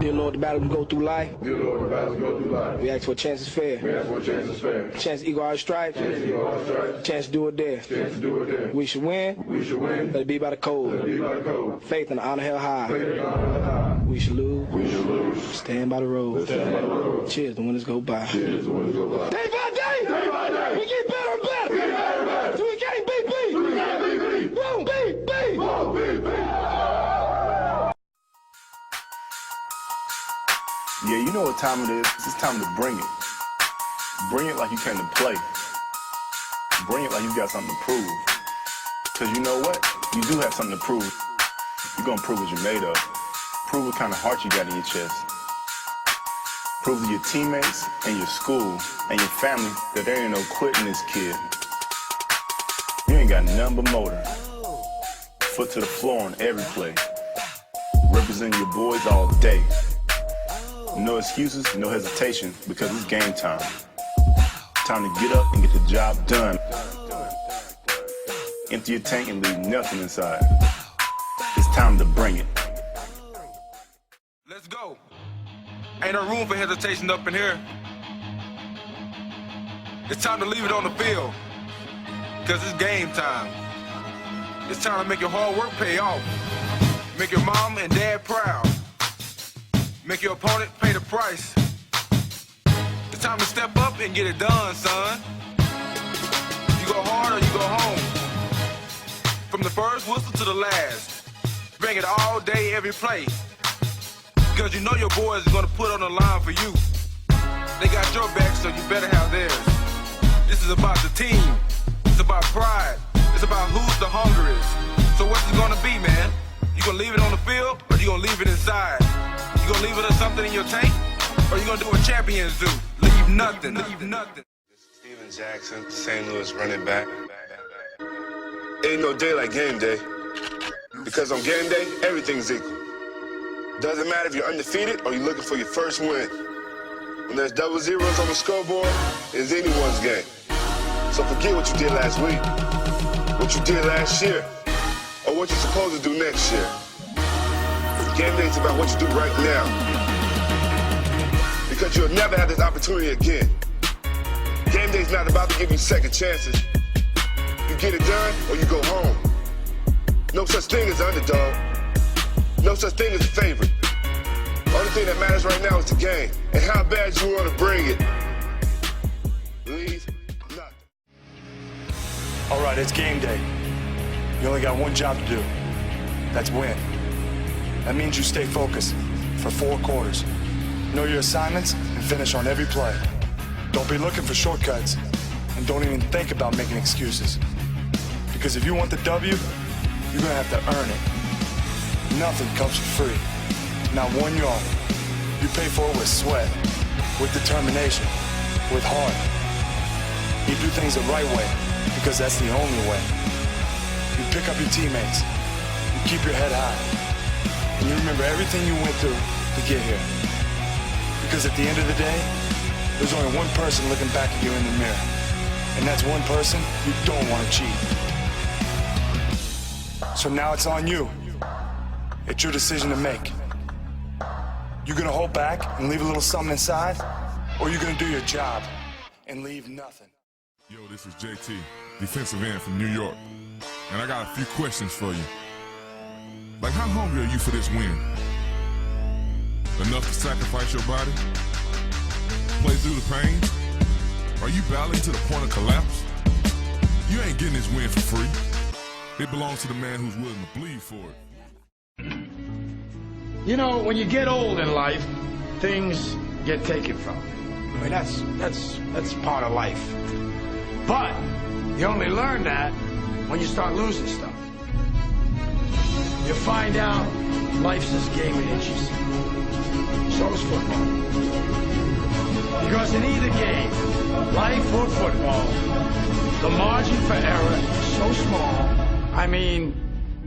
Dear Lord, the battle we go through life. Dear Lord, the battle we go through life. We ask for a chance is fair. We ask for a chance is fair. Chance to equal our stripes. Chance to equal our stripes. Chance to do it there. Chance to do it there. We should win. We should win. Let it be by the code. Let it be by the code. Faith and honor held high. Faith and honor held high. We should lose. We should lose. Stand by the road. Stand by the road. Cheers, the winners go by. Cheers, the winners go by. Day by day. Day by day. We get better and better. We get better and better. So we can't beat beat. We can't beat beat. Won't beat beat. Won't beat beat. Yeah, you know what time it is. It's time to bring it. Bring it like you came to play. Bring it like you got something to prove. Because you know what? You do have something to prove. You're going to prove what you're made of. Prove what kind of heart you got in your chest. Prove to your teammates and your school and your family that there ain't no quitting this kid. You ain't got nothing but motor. Foot to the floor on every play. Representing your boys all day. No excuses, no hesitation, because it's game time. Time to get up and get the job done. Empty your tank and leave nothing inside. It's time to bring it. Let's go. Ain't no room for hesitation up in here. It's time to leave it on the field, because it's game time. It's time to make your hard work pay off. Make your mom and dad proud. Make your opponent pay the price. It's time to step up and get it done, son. You go hard or you go home. From the first whistle to the last. Bring it all day, every play. Because you know your boys are going to put on the line for you. They got your back, so you better have theirs. This is about the team. It's about pride. It's about who's the hungriest. So what's it going to be, man? You going to leave it on the field or you going to leave it inside? You gonna leave it or something in your tank? Or you gonna do what champions do? Leave nothing, leave nothing. Steven Jackson, St. Louis running back. Ain't no day like game day. Because on game day, everything's equal. Doesn't matter if you're undefeated or you're looking for your first win. When there's double zeros on the scoreboard, it's anyone's game. So forget what you did last week, what you did last year, or what you're supposed to do next year. Game day is about what you do right now. Because you'll never have this opportunity again. Game day is not about to give you second chances. You get it done or you go home. No such thing as an underdog. No such thing as a favorite. Only thing that matters right now is the game and how bad you want to bring it. Leave nothing. All right, it's game day. You only got one job to do. That's win. That means you stay focused for 4 quarters. Know your assignments and finish on every play. Don't be looking for shortcuts and don't even think about making excuses. Because if you want the W, you're gonna have to earn it. Nothing comes for free. Not one yard. You pay for it with sweat, with determination, with heart. You do things the right way because that's the only way. You pick up your teammates. You keep your head high. And you remember everything you went through to get here. Because at the end of the day, there's only one person looking back at you in the mirror. And that's one person you don't want to cheat. So now it's on you. It's your decision to make. You gonna hold back and leave a little something inside? Or you gonna do your job and leave nothing? Yo, this is JT, defensive end from New York. And I got a few questions for you. Like, how hungry are you for this win? Enough to sacrifice your body? Play through the pain? Are you battling to the point of collapse? You ain't getting this win for free. It belongs to the man who's willing to bleed for it. You know, when you get old in life, things get taken from you. I mean, that's part of life. But you only learn that when you start losing stuff. You find out life's this game of inches. So is football. Because in either game, life or football, the margin for error is so small. I mean,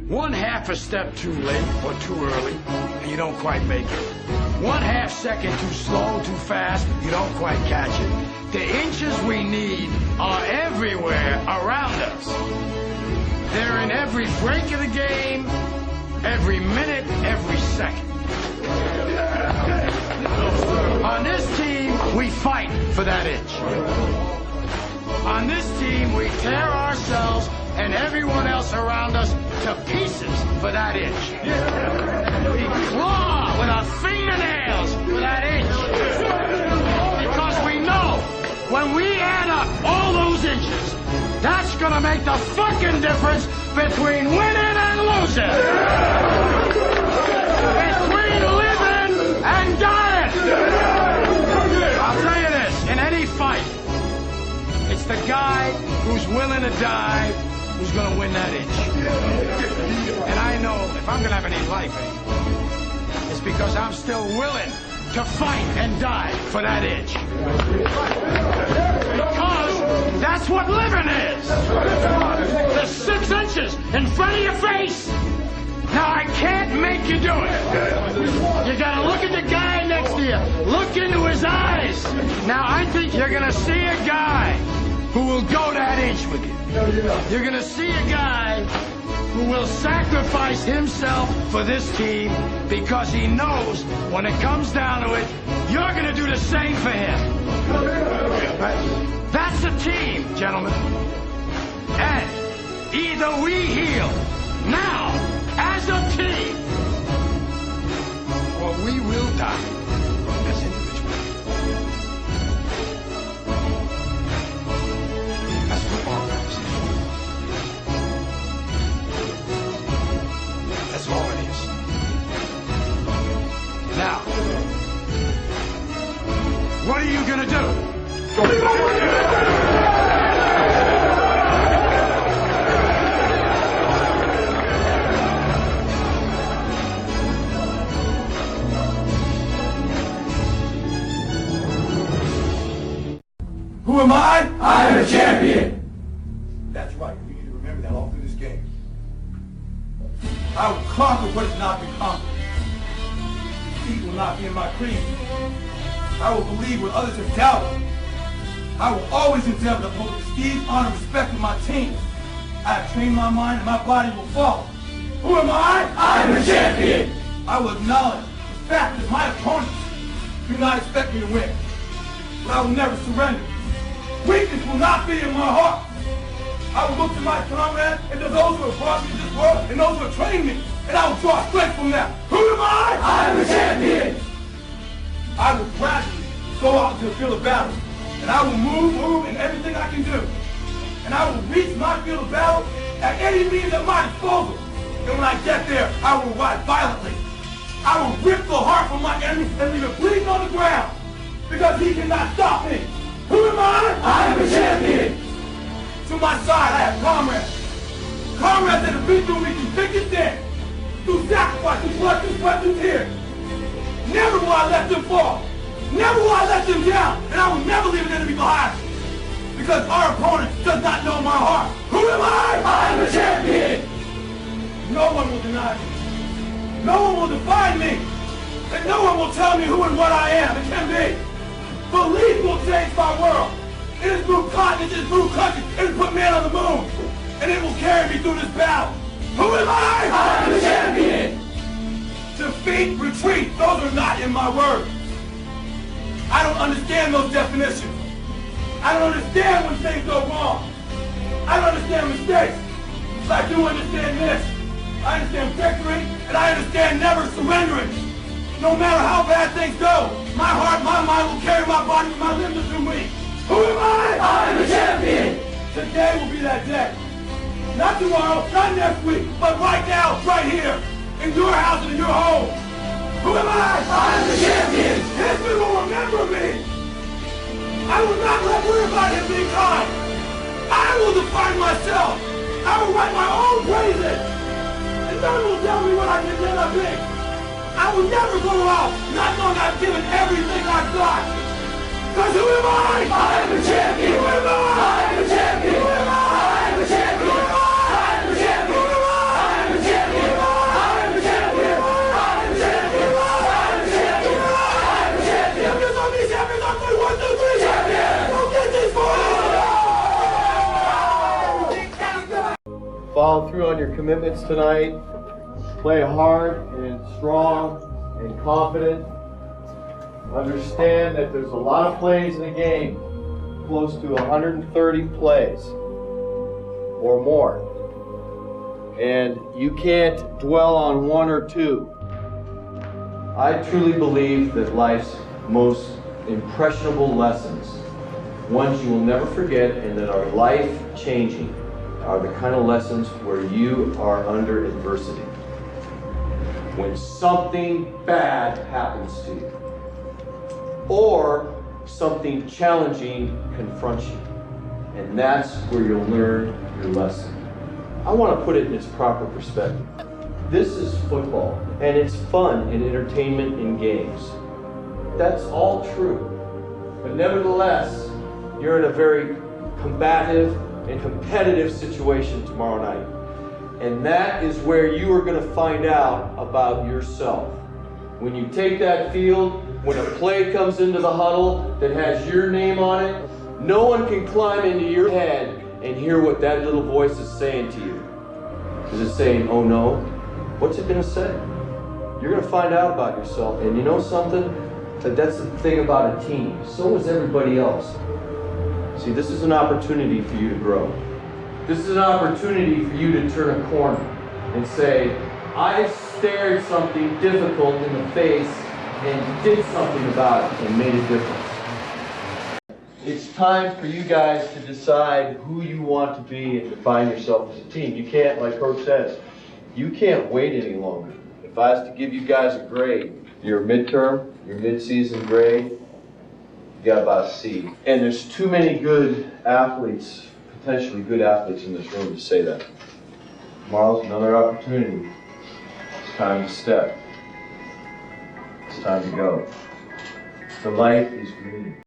1/2 a step too late or too early, and you don't quite make it. 1/2 second too slow, too fast, you don't quite catch it. The inches we need are everywhere around us. They're in every break of the game, every minute, every second. we fight for that inch. On this team, we tear ourselves and everyone else around us to pieces for that inch. We claw with our fingernails for that inch. Because we know when we add up all those inches, that's gonna make the fucking difference between winning and losing. Between living and dying. I'll tell you this, in any fight, it's the guy who's willing to die who's gonna win that inch. And I know if I'm gonna have any life anymore, it's because I'm still willing to fight and die for that inch. Because that's what living is. The 6 inches in front of your face. Now, I can't make you do it. You gotta look at the guy next to you. Look into his eyes. Now, I think you're gonna see a guy who will go that inch with you. You're gonna see a guy who will sacrifice himself for this team because he knows when it comes down to it, you're gonna do the same for him. That's a team, gentlemen. And either we heal now as a team, or we will die as individuals. That's what all organizations. That's all it is. Now, what are you gonna do? Who am I? I am a champion. That's right. You need to remember that all through this game. I will conquer what has not been conquered. Defeat will not be in my creed. I will believe what others have doubted. I will always endeavor to uphold the prestige, honor, and respect of my team. I have trained my mind and my body will follow. Who am I? I am a champion. I will acknowledge the fact that my opponents do not expect me to win. But I will never surrender. Weakness will not be in my heart. I will look to my comrades and to those who have brought me to this world and those who have trained me, and I will draw strength from them. Who am I? I am a champion. I will gradually go out into the field of battle, and I will move in everything I can do. And I will reach my field of battle at any means at my disposal. And when I get there, I will ride violently. I will rip the heart from my enemy and leave it bleeding on the ground, because he cannot stop me. Who am I? I am a champion. To my side, I have comrades. Comrades that have been through me through thick and thin, through sacrifice, through blood, through sweat, through tears. Never will I let them fall. Never will I let them down. And I will never leave an enemy behind. Because our opponent does not know my heart. Who am I? I am a champion. No one will deny me. No one will define me. And no one will tell me who and what I am and can be. Belief will change my world. It has moved continents, it has moved countries, it has put man on the moon. And it will carry me through this battle. Who am I? I am a champion. Defeat, retreat, those are not in my words. I don't understand those definitions. I don't understand when things go wrong. I don't understand mistakes. But I do understand this. I understand victory, and I understand never surrendering. No matter how bad things go, my heart, my mind will carry my body with my limbs through me. Who am I? I am a champion. Today will be that day. Not tomorrow, not next week, but right now, right here, in your house and in your home. Who am I? I am the champion. History will remember me. I will not let worry about him being kind. I will define myself. I will write my own praises. And no one will tell me what I can never be. I will never go out not knowing I've given everything I've got. Because who am I? I am a champion. Who am I? I am a champion. Who am I? I am a champion. Who am I? I am a champion. Who am I? I am a champion. I am a champion. I am a champion. I am a champion. I am a champion. Champions on me, champions on me. 1, 2, 3. Champion. Don't get these boys. Follow through on your commitments tonight. Play hard and strong and confident. understand that there's a lot of plays in a game, close to 130 plays or more. And you can't dwell on one or two. I truly believe that life's most impressionable lessons, ones you will never forget and that are life-changing, are the kind of lessons where you are under adversity. When something bad happens to you, or something challenging confronts you, and that's where you'll learn your lesson. I want to put it in its proper perspective. This is football, and it's fun and entertainment in games. That's all true. But nevertheless, you're in a very combative and competitive situation tomorrow night. And that is where you are going to find out about yourself. When you take that field, when a play comes into the huddle that has your name on it, no one can climb into your head and hear what that little voice is saying to you. Is it saying, oh no? What's it going to say? You're going to find out about yourself. And you know something? That's the thing about a team. So is everybody else. See, this is an opportunity for you to grow. This is an opportunity for you to turn a corner and say, I stared something difficult in the face and did something about it and made a difference. It's time for you guys to decide who you want to be and define yourself as a team. You can't, like Coach says, you can't wait any longer. If I was to give you guys a grade, your midterm, your mid-season grade, you got about a C. And there's too many good athletes, potentially good athletes in this room to say that. Tomorrow's another opportunity. It's time to step. It's time to go. The light is green.